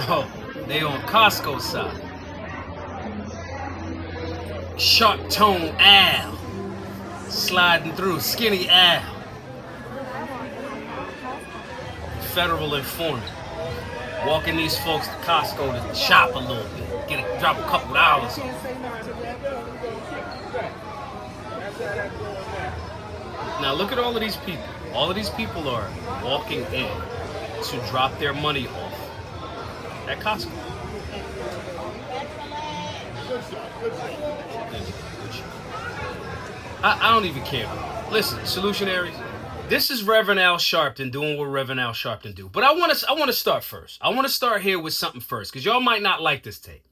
Oh, they on Costco side. Sharpton Al sliding through, skinny Al. Federal informant. Walking these folks to Costco to shop a little bit, drop a couple dollars on. Now look at all of these people. All of these people are walking in to drop their money off at Costco. I don't even care. Listen, solutionaries, this is Reverend Al Sharpton doing what Reverend Al Sharpton do. But I want to start first. I want to start here with something first, because y'all might not like this tape.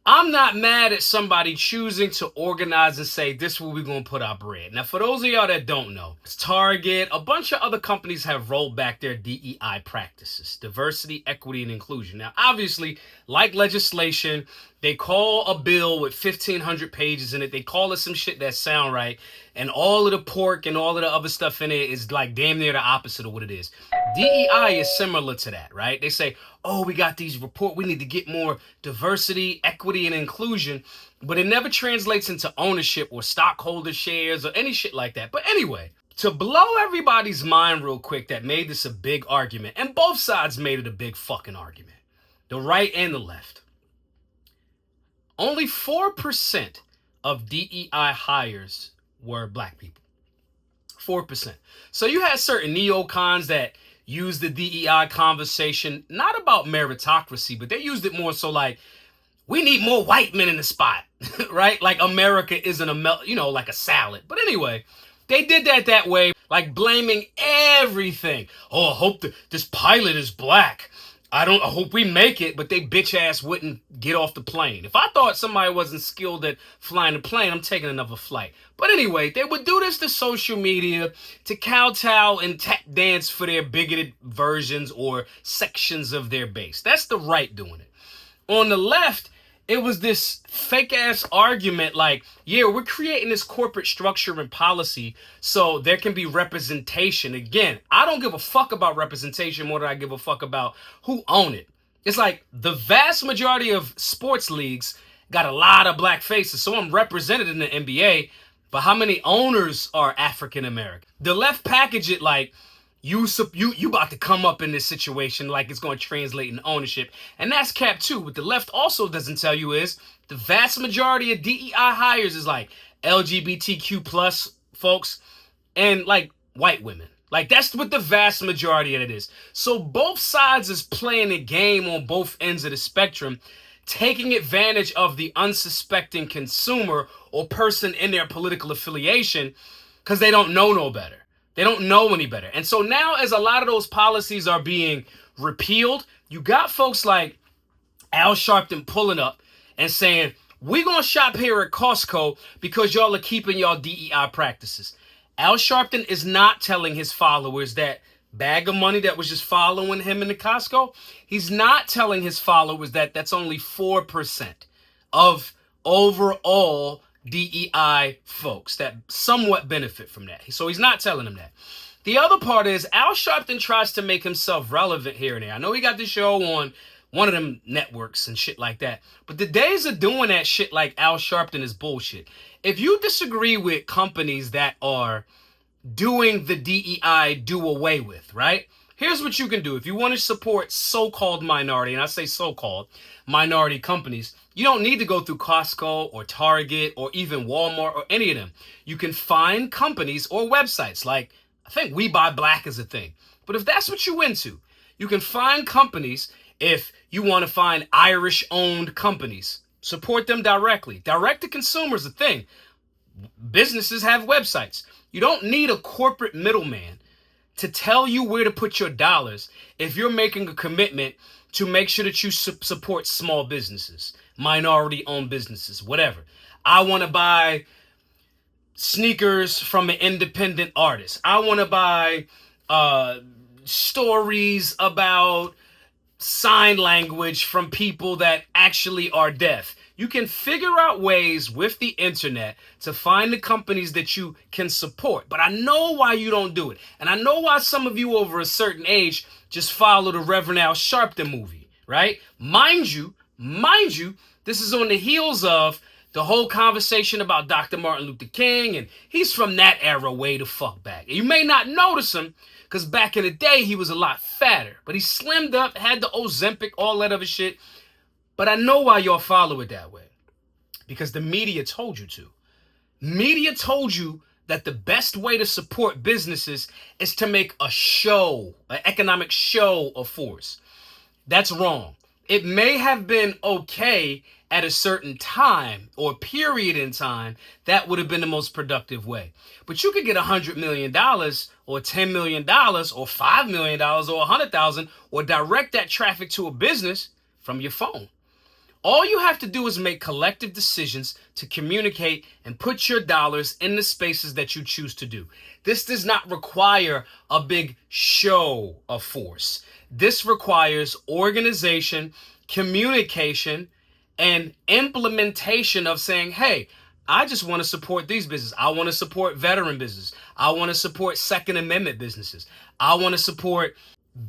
I'm not mad at somebody choosing to organize and say, this is where we're going to put our bread. Now, for those of y'all that don't know, Target, a bunch of other companies have rolled back their DEI practices, diversity, equity, and inclusion. Now, obviously, like legislation, they call a bill with 1,500 pages in it. They call it some shit that sound right. And all of the pork and all of the other stuff in it is like damn near the opposite of what it is. DEI is similar to that, right? They say, oh, we got these report. We need to get more diversity, equity, and inclusion. But it never translates into ownership or stockholder shares or any shit like that. But anyway, to blow everybody's mind real quick that made this a big argument, and both sides made it a big fucking argument, the right and the left. Only 4% of DEI hires were black people. 4%. So you had certain neocons that used the DEI conversation, not about meritocracy, but they used it more so like, we need more white men in the spot, right? Like America isn't like a salad. But anyway, they did that way, like blaming everything. Oh, I hope this pilot is black. I hope we make it, but they bitch ass wouldn't get off the plane. If I thought somebody wasn't skilled at flying a plane, I'm taking another flight. But anyway, they would do this to social media to kowtow and tap dance for their bigoted versions or sections of their base. That's the right doing it. On the left, it was this fake ass argument like, yeah, we're creating this corporate structure and policy so there can be representation. Again, I don't give a fuck about representation more than I give a fuck about who own it. It's like the vast majority of sports leagues got a lot of black faces, so I'm represented in the NBA, but how many owners are African American? The left package it like, you about to come up in this situation like it's going to translate in ownership. And that's cap too. What the left also doesn't tell you is the vast majority of DEI hires is like LGBTQ plus folks and like white women. Like that's what the vast majority of it is. So both sides is playing a game on both ends of the spectrum, taking advantage of the unsuspecting consumer or person in their political affiliation because they don't know no better. They don't know any better. And so now as a lot of those policies are being repealed, you got folks like Al Sharpton pulling up and saying, we're going to shop here at Costco because y'all are keeping y'all DEI practices. Al Sharpton is not telling his followers that bag of money that was just following him in the Costco. He's not telling his followers that that's only 4% of overall DEI folks that somewhat benefit from that. So he's not telling them that. The other part is Al Sharpton tries to make himself relevant here and there. I know he got this show on one of them networks and shit like that. But the days of doing that shit like Al Sharpton is bullshit. If you disagree with companies that are doing the DEI do away with, right? Here's what you can do. If you want to support so-called minority, and I say so-called minority companies, you don't need to go through Costco or Target or even Walmart or any of them. You can find companies or websites like, I think We Buy Black is a thing. But if that's what you're into, you can find companies. If you want to find Irish-owned companies, support them directly. Direct to consumer is a thing. Businesses have websites. You don't need a corporate middleman to tell you where to put your dollars if you're making a commitment to make sure that you support small businesses, minority-owned businesses, whatever. I want to buy sneakers from an independent artist. I want to buy stories about sign language from people that actually are deaf. You can figure out ways with the internet to find the companies that you can support. But I know why you don't do it. And I know why some of you over a certain age just follow the Reverend Al Sharpton movie, right? Mind you, this is on the heels of the whole conversation about Dr. Martin Luther King, and he's from that era way the fuck back. And you may not notice him, because back in the day, he was a lot fatter. But he slimmed up, had the Ozempic, all that other shit. But I know why y'all follow it that way. Because the media told you to. Media told you that the best way to support businesses is to make a show, an economic show of force. That's wrong. It may have been okay at a certain time or period in time. That would have been the most productive way. But you could get $100 million or $10 million or $5 million or $100,000 or direct that traffic to a business from your phone. All you have to do is make collective decisions to communicate and put your dollars in the spaces that you choose to do. This does not require a big show of force. This requires organization, communication, and implementation of saying, hey, I just want to support these businesses. I want to support veteran business. I want to support Second Amendment businesses. I want to support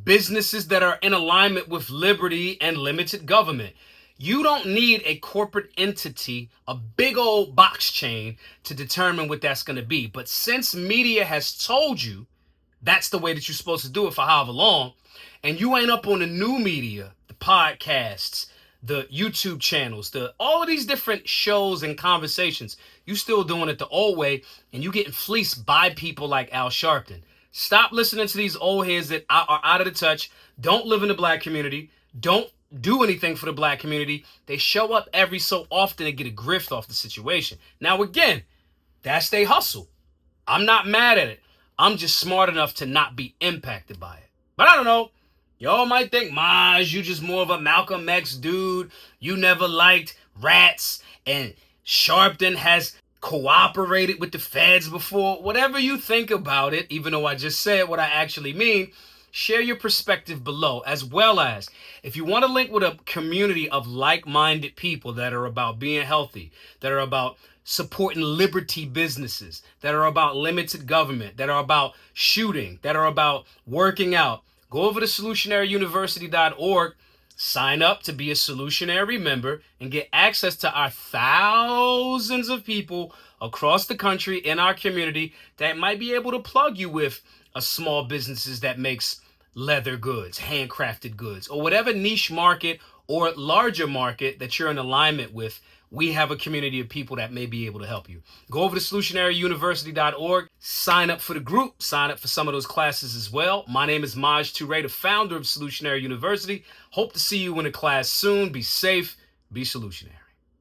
businesses that are in alignment with liberty and limited government. You don't need a corporate entity, a big old box chain to determine what that's going to be. But since media has told you that's the way that you're supposed to do it for however long, and you ain't up on the new media, the podcasts, the YouTube channels, all of these different shows and conversations, you still doing it the old way, and you getting fleeced by people like Al Sharpton. Stop listening to these old heads that are out of the touch, don't live in the black community, don't do anything for the black community. They show up every so often to get a grift off the situation. Now, again, that's their hustle. I'm not mad at it. I'm just smart enough to not be impacted by it. But I don't know. Y'all might think, Maj, you just more of a Malcolm X dude. You never liked rats, and Sharpton has cooperated with the feds before. Whatever you think about it, even though I just said what I actually mean, share your perspective below, as well as if you want to link with a community of like-minded people that are about being healthy, that are about supporting liberty businesses, that are about limited government, that are about shooting, that are about working out, go over to solutionaryuniversity.org, sign up to be a Solutionary member, and get access to our thousands of people across the country in our community that might be able to plug you with a small businesses that makes leather goods, handcrafted goods, or whatever niche market or larger market that you're in alignment with. We have a community of people that may be able to help you. Go over to solutionaryuniversity.org, sign up for the group, sign up for some of those classes as well. My name is Maj Toure, the founder of Solutionary University. Hope to see you in a class soon. Be safe, be solutionary.